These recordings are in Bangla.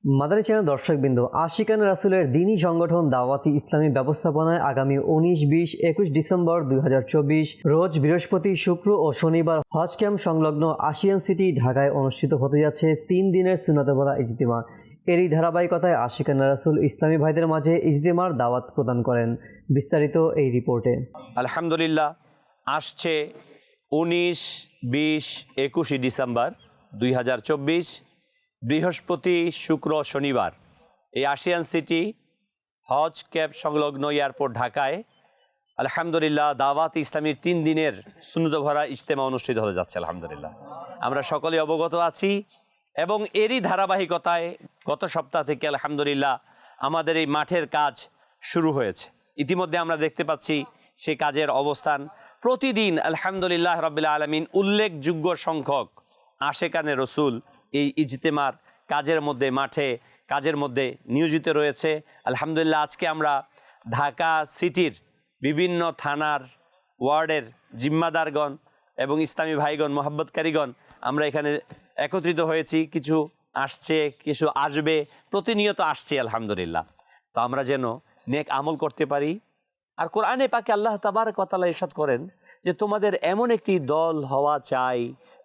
মাদানী চ্যানেল দর্শকবৃন্দ, আশিকান রাসূলের দ্বীনী সংগঠন দাওয়াতি ইসলামী ব্যবস্থাপনায় আগামী 19, 20, 21 ডিসেম্বর 2024 রোজ বৃহস্পতি, শুক্র ও শনিবার হজ ক্যাম্প সংলগ্ন আশিয়ান সিটি ঢাকায় অনুষ্ঠিত হতে যাচ্ছে 3 দিনের সুন্নতে ভরা ইজতিমা। এরই ধারাবাহিকতায় আশিকান রাসূল ইসলামী ভাইদের মাঝে ইজতিমার দাওয়াত প্রদান করেন। বিস্তারিত এই রিপোর্টে। আলহামদুলিল্লাহ, আসছে 19, 20, 21 ডিসেম্বর 2024 বৃহস্পতি, শুক্র, শনিবার এই আশিয়ান সিটি হজ ক্যাম্প সংলগ্ন এয়ারপোর্ট ঢাকায় আলহামদুলিল্লাহ দাওয়াত ইসলামীর 3 দিনের সুন্নত ভরা ইজতেমা অনুষ্ঠিত হতে যাচ্ছে। আলহামদুলিল্লাহ, আমরা সকলে অবগত আছি এবং এরই ধারাবাহিকতায় গত সপ্তাহ থেকে আলহামদুলিল্লাহ আমাদের এই মাঠের কাজ শুরু হয়েছে। ইতিমধ্যে আমরা দেখতে পাচ্ছি সে কাজের অবস্থান। প্রতিদিন আলহামদুলিল্লাহ রাব্বিল আলামিন উল্লেখযোগ্য সংখ্যক আশেকানে রসুল এই ইজতেমার কাজের মধ্যে, মাঠে কাজের মধ্যে নিয়োজিত রয়েছে। আলহামদুলিল্লাহ, আজকে আমরা ঢাকা সিটির বিভিন্ন থানার ওয়ার্ডের জিম্মাদারগণ এবং ইসলামী ভাইগণ, মোহাব্বতকারীগণ আমরা এখানে একত্রিত হয়েছি। কিছু আসছে, কিছু আসবে, প্রতিনিয়ত আসছে আলহামদুলিল্লাহ। তো আমরা যেন নেক আমল করতে পারি। আর কোরআনে পাকে আল্লাহ তাবারক ওয়া তাআলা ইরশাদ করেন যে তোমাদের এমন একটি দল হওয়া চাই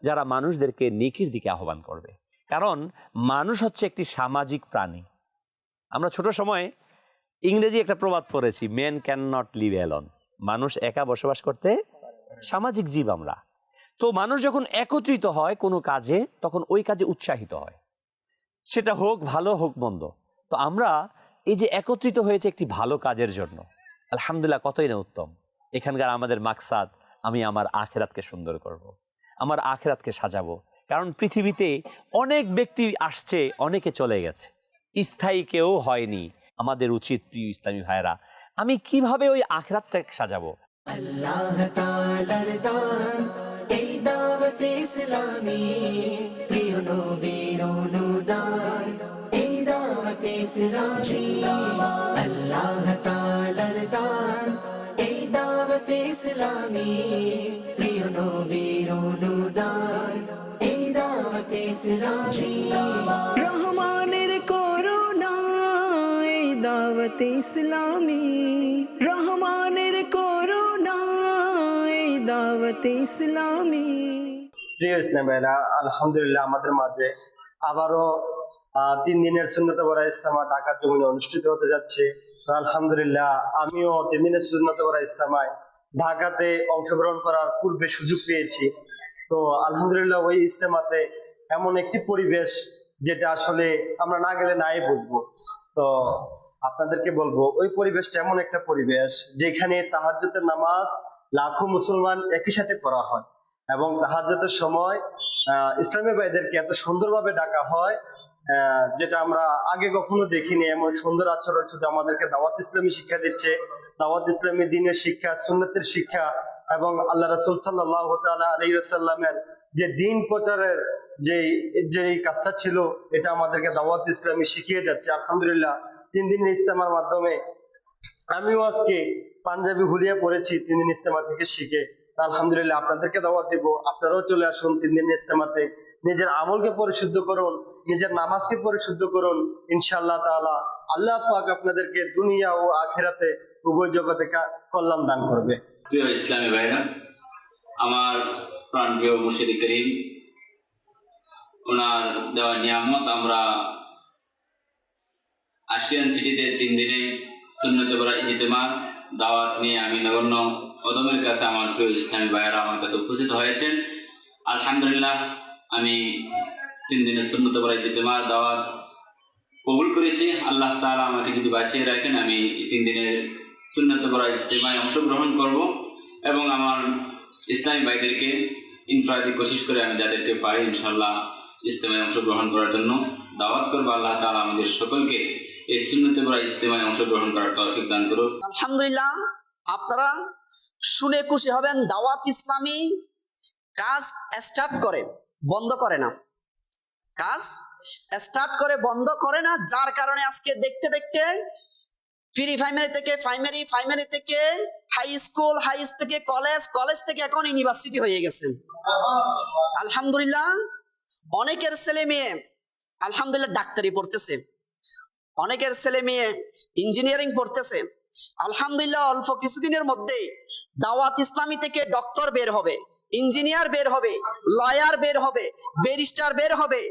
যারা মানুষদেরকে নেকির দিকে আহ্বান করবে। কারণ মানুষ হচ্ছে একটি সামাজিক প্রাণী। আমরা ছোট সময় ইংরেজি একটা প্রবাদ পড়েছি, man can not live alone. মানুষ একা বসবাস করতে, সামাজিক জীব আমরা। তো মানুষ যখন একত্রিত হয় কোনো কাজে, তখন ওই কাজে উৎসাহিত হয়, সেটা হোক ভালো হোক মন্দ। তো আমরা এই যে একত্রিত হয়েছে একটি ভালো কাজের জন্য, আলহামদুলিল্লাহ কতই না উত্তম। এখানকার আমাদের মাকসাদ, আমি আমার আখেরাতকে সুন্দর করব, আমার আখেরাতকে সাজাবো। কারণ পৃথিবীতে অনেক ব্যক্তি আসছে, অনেকে চলে গেছে, স্থায়ী কেউ হয়নি। আমাদের উচিত প্রিয় ইসলামী ভাইরা, আমি কিভাবে ওই আখেরাতটাকে সাজাবো। আল্লাহ তাআলার দান এই দাওয়াত ইসলামী, প্রিয় নবীর অনুদান এই দাওয়াত ইসলামী। আল্লাহ তাআলার দান এই দাওয়াত ইসলামী, প্রিয় নবীর অনুদান এই দাওয়াত ইসলামী। রহমানের করুণা এই দাওয়াত ইসলামী, রহমানের করুণা এই দাওয়াত ইসলামী। প্রিয় ইসলাম ভাইরা, আলহামদুলিল্লাহ আমাদের মাঝে আবারও 3 দিনের সুন্নত ভরা ইজতেমা ঢাকার জমিনে অনুষ্ঠিত হতে যাচ্ছে। আলহামদুলিল্লাহ আমিও 3 দিনের সুন্নত ভরা ইজতেমায় ঢাকাতে অংশগ্রহণ করার পূর্বে সুযোগ পেয়েছি। তো আলহামদুলিল্লাহ ওই ইজতেমাতে এমন একটি পরিবেশ যেটা আসলে আমরা না গেলে নাই বুঝবো। তো আপনাদেরকে বলবো, ওই পরিবেশটা এমন একটা পরিবেশ যেখানে তাহাজ্জুদের নামাজ লাখো মুসলমান একই সাথে পড়া হয় এবং তাহাজ্জুদের সময় ইসলামী ভাইদেরকে এত সুন্দরভাবে ডাকা হয়, যেটা আমরা আগে কখনো দেখিনি। এমন সুন্দর আচরণ শুধু আমাদেরকে দাওয়াত ইসলামী শিক্ষা দিচ্ছে। দাওয়াত ইসলামী দ্বীনের শিক্ষা, সুন্নতের শিক্ষা এবং আল্লাহ রাসূল সাল্লাল্লাহু তাআলা আলাইহি ওয়াসাল্লামের যে দ্বীন প্রচারের যে কাজটা ছিল, এটা আমাদেরকে দাওয়াত ইসলামী শিখিয়ে যাচ্ছে। আলহামদুলিল্লাহ 3 দিনের ইজতেমার মাধ্যমে আমিও আজকে পাঞ্জাবি হুলিয়া পড়েছি 3 দিন ইজতেমা থেকে শিখে। আলহামদুলিল্লাহ আপনাদেরকে দাওয়াত দিব, আপনারাও চলে আসুন 3 দিন ইজতেমাতে। নিজের আমলকে পরিশুদ্ধ করুন, নিজের নামাজকে পরিশুদ্ধ করুন। ইনশাআল্লাহ তাআলা আল্লাহ পাক আপনাদেরকে দুনিয়া ও আখিরাতে উভয় জগতে কল্যাণ দান করবে। প্রিয় ইসলামী ভাইরা, আমার প্রাণপ্রিয় মুর্শিদ করিম ওনার দেওয়া নিয়ামত, আমরা আশিয়ান সিটিতে 3 দিনে সুন্নতে ভরা ইজতেমা দাওয়াত নিয়ে আমি নগণ্য অদমের কাছে আমার প্রিয় ইসলামী ভাইয়েরা আমার কাছে উপস্থিত হয়েছেন। আলহামদুলিল্লাহ আমি 3 দিনের সুন্নতে ভরা ইজতেমার দাওয়াত কবুল করেছি। আল্লাহ তাআলা আমাকে যদি বাঁচিয়ে রাখেন, আমি এই 3 দিনের সুন্নতে ভরা ইজতেমায় অংশগ্রহণ করব এবং আমার ইসলামী ভাইদেরকে ইনফরাদি কোশিশ করে আমি যাদেরকে পারি ইনশাআল্লাহ ইজতেমায় অংশগ্রহণ করার জন্য দাওয়াত করব। আল্লাহ তাআলা আমাদের সকলকে এই সুন্নতে ভরা ইজতেমায় অংশগ্রহণ করার তৌফিক দান করুন। আলহামদুলিল্লাহ, আপনারা শুনে খুশি হবেন, দাওয়াত ইসলামী কাজ স্টার্ট করে বন্ধ করে না, কাজ স্টার্ট করে বন্ধ করে না। যার কারণে আজকে দেখতে দেখতে প্রি প্রাইমারি থেকে প্রাইমারি থেকে হাই স্কুল, হাই থেকে কলেজ, কলেজ থেকে এখন ইউনিভার্সিটি হয়ে গেছে। আলহামদুলিল্লাহ অনেকের ছেলে মেয়ে আলহামদুলিল্লাহ ডাক্তারি পড়তেছে, অনেকের ছেলে মেয়ে ইঞ্জিনিয়ারিং পড়তেছে। আলহামদুলিল্লাহ অল্প কিছুদিনের মধ্যে দাওয়াত ইসলামী থেকে ডক্টর বের হবে, ইঞ্জিনিয়ার বের হবে, লয়ার বের হবে, ব্যারিস্টার বের হবে।